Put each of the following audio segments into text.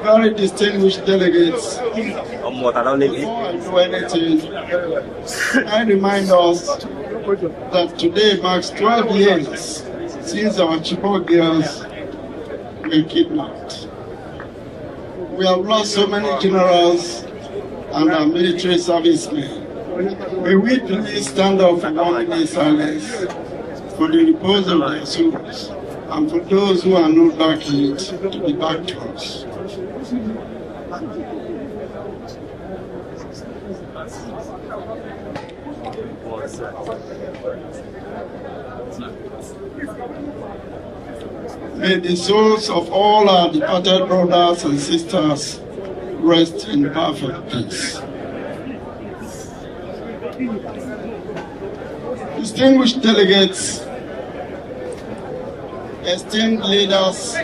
very distinguished delegates, before I do anything, I remind us that today marks 12 years since our Chibok girls were kidnapped. We have lost so many generals and our military servicemen. May we please stand up for 1 minute silence for the repose of their souls and for those who are not back yet to be back to us. May the souls of all our departed brothers and sisters rest in perfect peace. Distinguished delegates, esteemed leaders,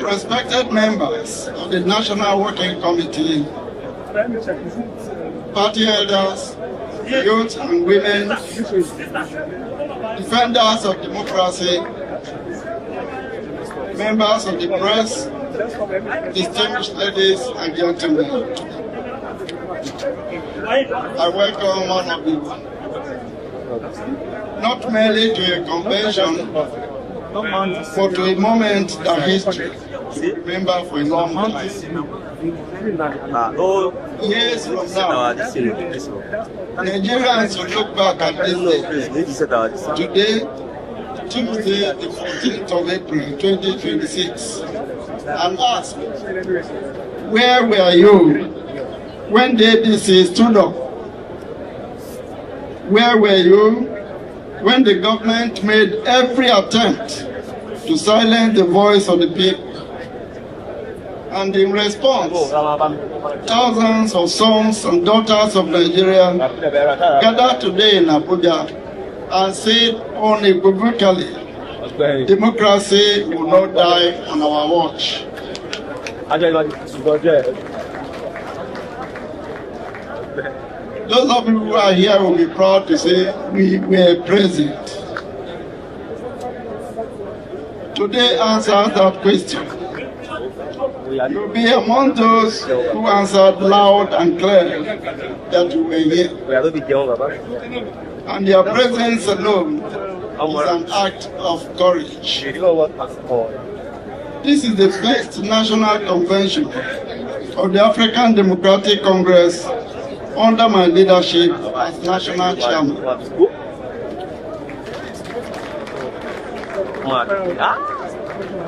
respected members of the National Working Committee, party elders, youth and women, defenders of democracy, members of the press, distinguished ladies and gentlemen. I welcome all of you, not merely to a convention, but to a moment that history will remember for a long time. Years from now, Nigerians will look back at this day, today, Tuesday, the 14th of April, 2026, and ask, where were you when the ADC stood up? Where were you when the government made every attempt to silence the voice of the people? And in response, thousands of sons and daughters of Nigeria gathered today in Abuja and said unequivocally, democracy will not die on our watch. Those of you who are here will be proud to say we were present. Today answers that question. You'll be among those who answered loud and clear that you were here. And their presence alone is an act of courage. This is the first National Convention of the African Democratic Congress under my leadership as National Chairman.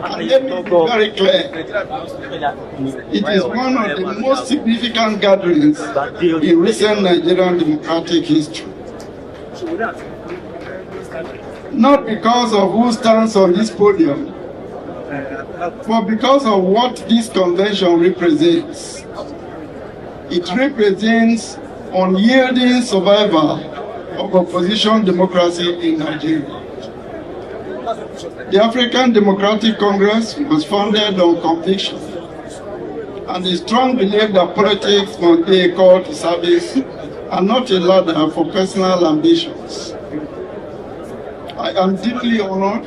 And let me be very clear, it is one of the most significant gatherings in recent Nigerian democratic history. Not because of who stands on this podium, but because of what this convention represents. It represents unyielding survival of opposition democracy in Nigeria. The African Democratic Congress was founded on conviction and a strong belief that politics must be a call to service and not a ladder for personal ambitions. I am deeply honored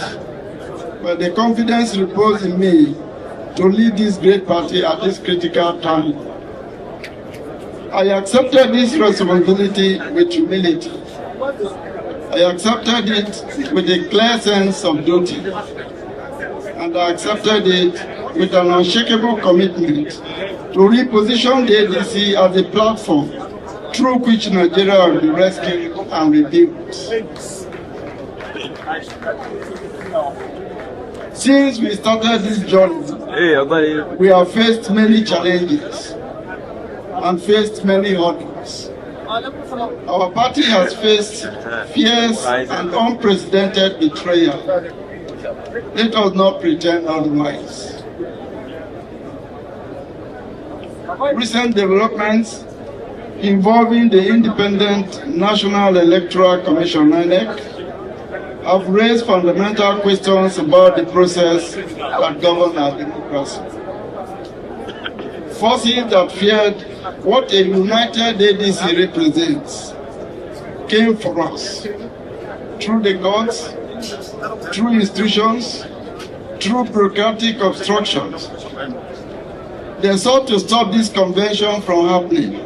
by the confidence reposed in me to lead this great party at this critical time. I accepted this responsibility with humility. I accepted it with a clear sense of duty. And I accepted it with an unshakable commitment to reposition the ADC as a platform through which Nigeria will be rescued and rebuilt. Since we started this journey, we have faced many challenges and faced many hurdles. Our party has faced fierce and unprecedented betrayal. Let us not pretend otherwise. Recent developments involving the Independent National Electoral Commission (INEC) have raised fundamental questions about the process that governs our democracy. Forces that feared what a united ADC represents came for us through the courts, through institutions, through bureaucratic obstructions. They sought to stop this convention from happening.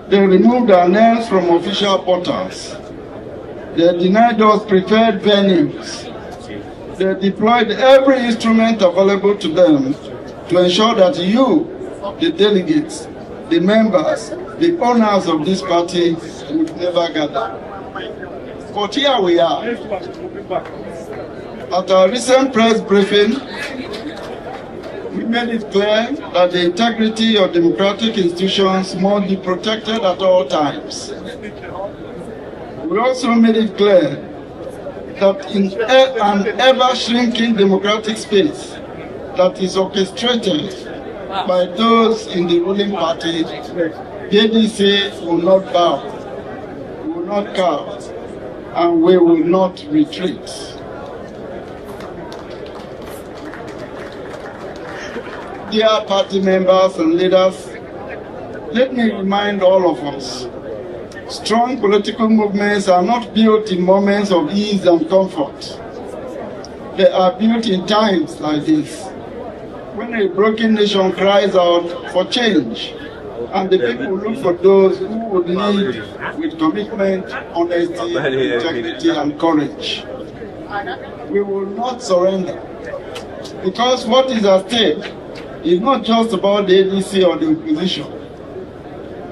They removed our names from official portals. They denied us preferred venues. They deployed every instrument available to them to ensure that you, the delegates, the members, the owners of this party would never gather. But here we are. At our recent press briefing, we made it clear that the integrity of democratic institutions must be protected at all times. We also made it clear that in an ever-shrinking democratic space that is orchestrated by those in the ruling party, the ADC will not bow, we will not cower, and we will not retreat. Dear party members and leaders, let me remind all of us, strong political movements are not built in moments of ease and comfort. They are built in times like this, when a broken nation cries out for change, and the people look for those who would lead with commitment, honesty, integrity, and courage. We will not surrender, because what is at stake is not just about the ADC or the opposition.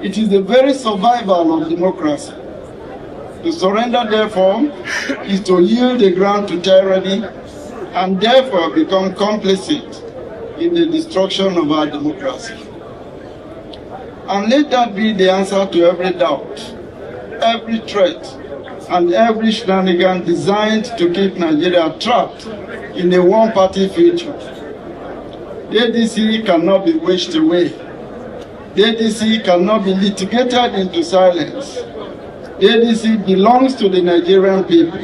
It is the very survival of democracy. To surrender, therefore, is to yield the ground to tyranny and therefore become complicit in the destruction of our democracy. And let that be the answer to every doubt, every threat, and every shenanigan designed to keep Nigeria trapped in a one-party future. The ADC cannot be wished away. The ADC cannot be litigated into silence. The ADC belongs to the Nigerian people.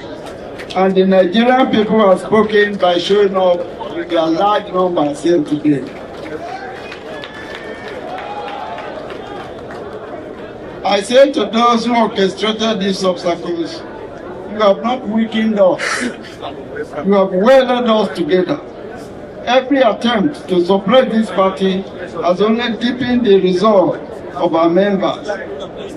And the Nigerian people have spoken by showing up with their large numbers here today. I say to those who orchestrated these obstacles, you have not weakened us. You have welded us together. Every attempt to suppress this party has only deepened the resolve of our members,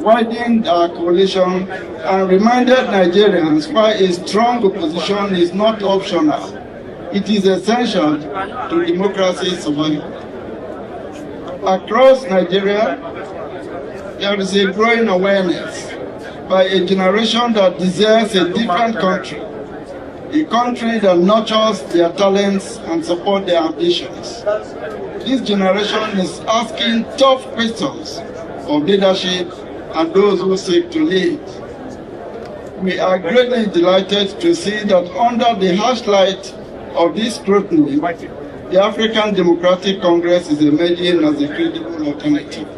widened our coalition, and reminded Nigerians why a strong opposition is not optional. It is essential to democracy's survival. Across Nigeria, there is a growing awareness by a generation that desires a different country, a country that nurtures their talents and supports their ambitions. This generation is asking tough questions of leadership and those who seek to lead. We are greatly delighted to see that under the harsh light of this scrutiny, the African Democratic Congress is emerging as a credible alternative.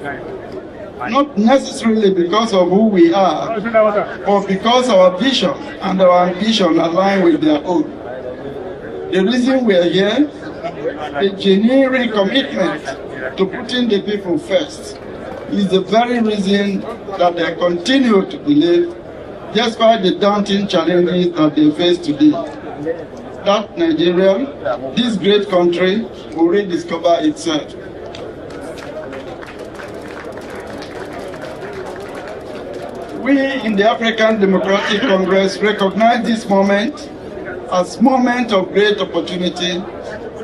Not necessarily because of who we are, but because our vision and our ambition align with their own. The reason we are here, a genuine commitment to putting the people first, is the very reason that they continue to believe, despite the daunting challenges that they face today, that Nigeria, this great country, will rediscover itself. We in the African Democratic Congress recognize this moment as moment of great opportunity,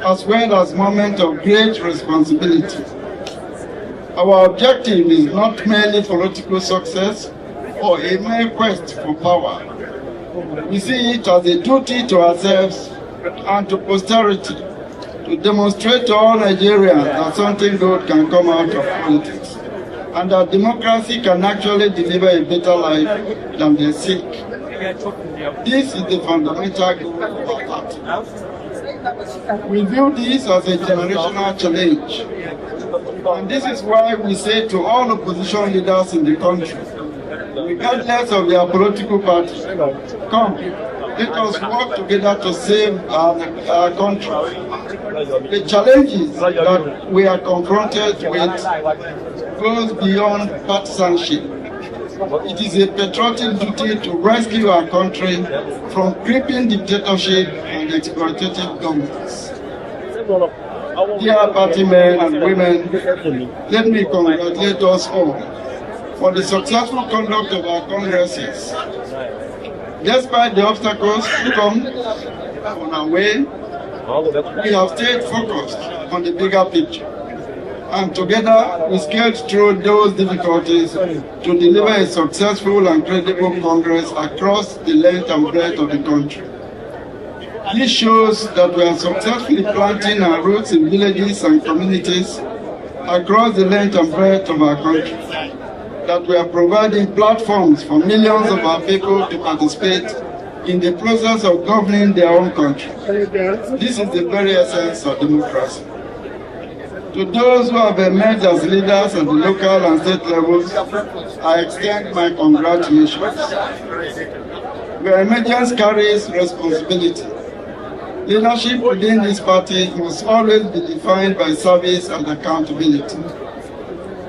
as well as moment of great responsibility. Our objective is not merely political success or a mere quest for power. We see it as a duty to ourselves and to posterity to demonstrate to all Nigerians that something good can come out of politics, and that democracy can actually deliver a better life than they seek. This is the fundamental goal of our party. We view this as a generational challenge, and this is why we say to all opposition leaders in the country, regardless of their political party, come, let us work together to save our country. The challenges that we are confronted with goes beyond partisanship. It is a patriotic duty to rescue our country from creeping dictatorship and exploitative governments. Dear party men and women, let me congratulate us all for the successful conduct of our congresses. Despite the obstacles to come on our way, we have stayed focused on the bigger picture. And together, we scaled through those difficulties to deliver a successful and credible Congress across the length and breadth of the country. This shows that we are successfully planting our roots in villages and communities across the length and breadth of our country, that we are providing platforms for millions of our people to participate in the process of governing their own country. This is the very essence of democracy. To those who have emerged as leaders at the local and state levels, I extend my congratulations. Your emergence carries responsibility. Leadership within this party must always be defined by service and accountability.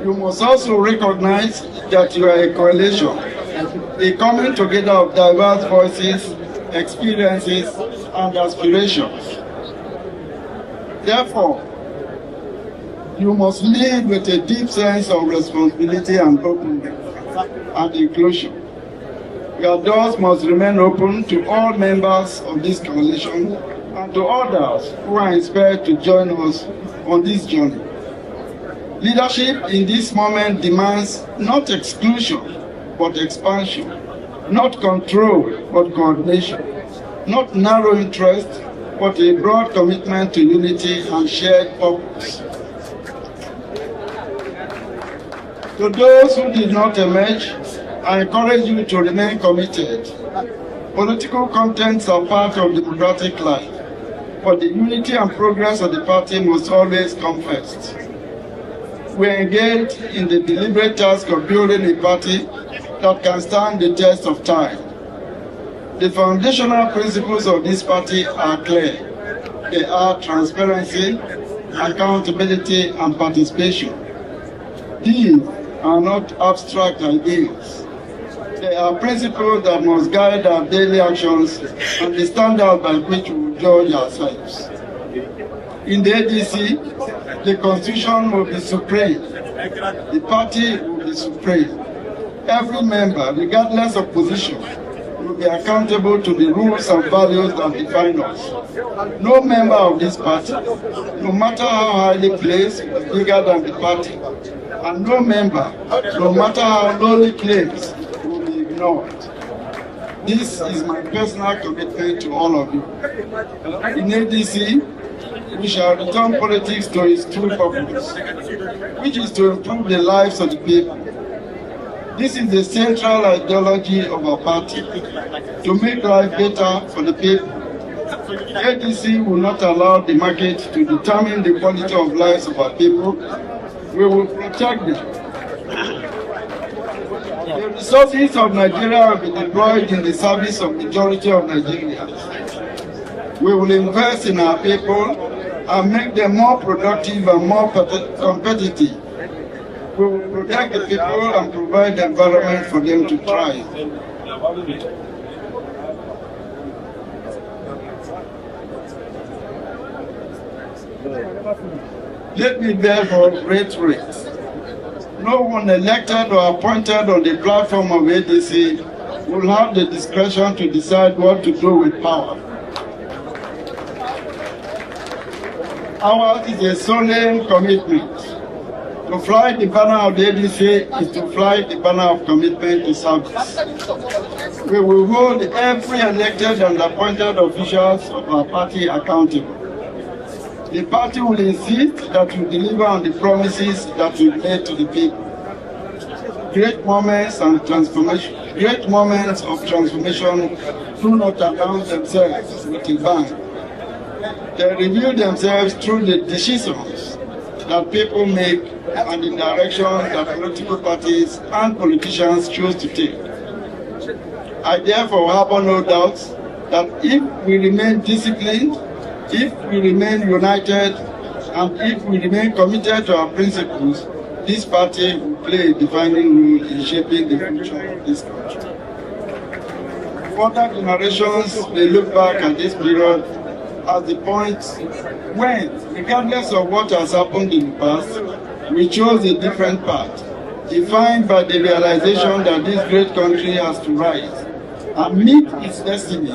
You must also recognize that you are a coalition, a coming together of diverse voices, experiences, and aspirations. Therefore, you must lead with a deep sense of responsibility and openness and inclusion. Your doors must remain open to all members of this coalition and to others who are inspired to join us on this journey. Leadership in this moment demands not exclusion, but expansion, not control, but coordination, not narrow interest, but a broad commitment to unity and shared purpose. To those who did not emerge, I encourage you to remain committed. Political contents are part of democratic life, but the unity and progress of the party must always come first. We are engaged in the deliberate task of building a party that can stand the test of time. The foundational principles of this party are clear. They are transparency, accountability, and participation. These are not abstract ideas. They are principles that must guide our daily actions and the standard by which we will judge ourselves. In the ADC, the Constitution will be supreme. The party will be supreme. Every member, regardless of position, will be accountable to the rules and values that define us. No member of this party, no matter how highly placed, is bigger than the party. And no member, no matter how lowly claims, will be ignored. This is my personal commitment to all of you. In ADC, we shall return politics to its true purpose, which is to improve the lives of the people. This is the central ideology of our party, to make life better for the people. ADC will not allow the market to determine the quality of lives of our people. We will protect them. The resources of Nigeria will be deployed in the service of the majority of Nigerians. We will invest in our people and make them more productive and more competitive. We will protect the people and provide the environment for them to thrive. Let me therefore reiterate, no one elected or appointed on the platform of ADC will have the discretion to decide what to do with power. Ours is a solemn commitment. To fly the banner of the ADC is to fly the banner of commitment to service. We will hold every elected and appointed officials of our party accountable. The party will insist that we deliver on the promises that we made to the people. Great moments of transformation do not announce themselves with a bang. They reveal themselves through the decisions that people make and the direction that political parties and politicians choose to take. I therefore harbor no doubts that if we remain disciplined, if we remain united, and if we remain committed to our principles, this party will play a defining role in shaping the future of this country. Further generations may look back at this period as the point when, regardless of what has happened in the past, we chose a different path, defined by the realization that this great country has to rise and meet its destiny.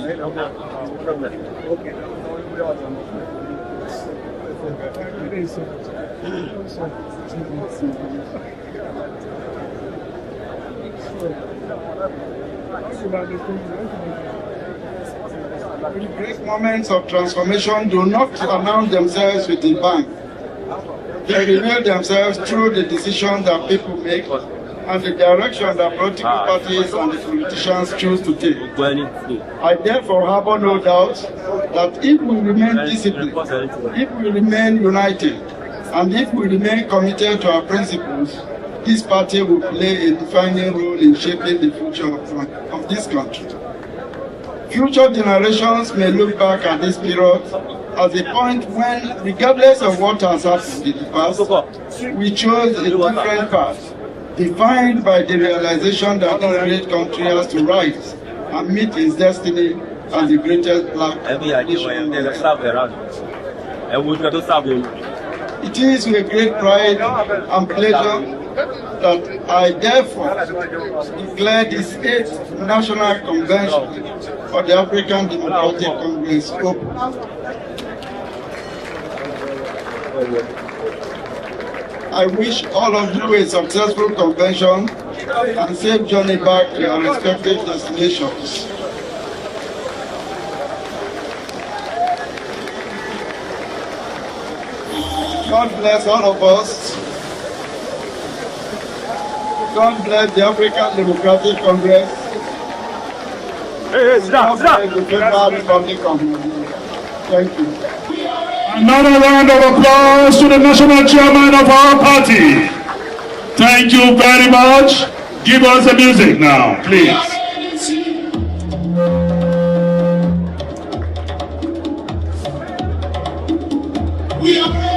Great moments of transformation do not announce themselves with a bang. They reveal themselves through the decisions that people make and the direction that political parties and the politicians choose to take. I therefore harbor no doubt that if we remain disciplined, if we remain united, and if we remain committed to our principles, this party will play a defining role in shaping the future of this country. Future generations may look back at this period as a point when, regardless of what has happened in the past, we chose a different path, defined by the realization that this great country has to rise and meet its destiny as the greatest black nation. It is with great pride and pleasure that I therefore declare this 8th National Convention for the African Democratic Congress open. I wish all of you a successful convention and safe journey back to your respective destinations. God bless all of us. God bless the African Democratic Congress. God bless the Federal Republic of Nigeria. Thank you. Another round of applause to the national chairman of our party. Thank you very much. Give us the music now, please. We are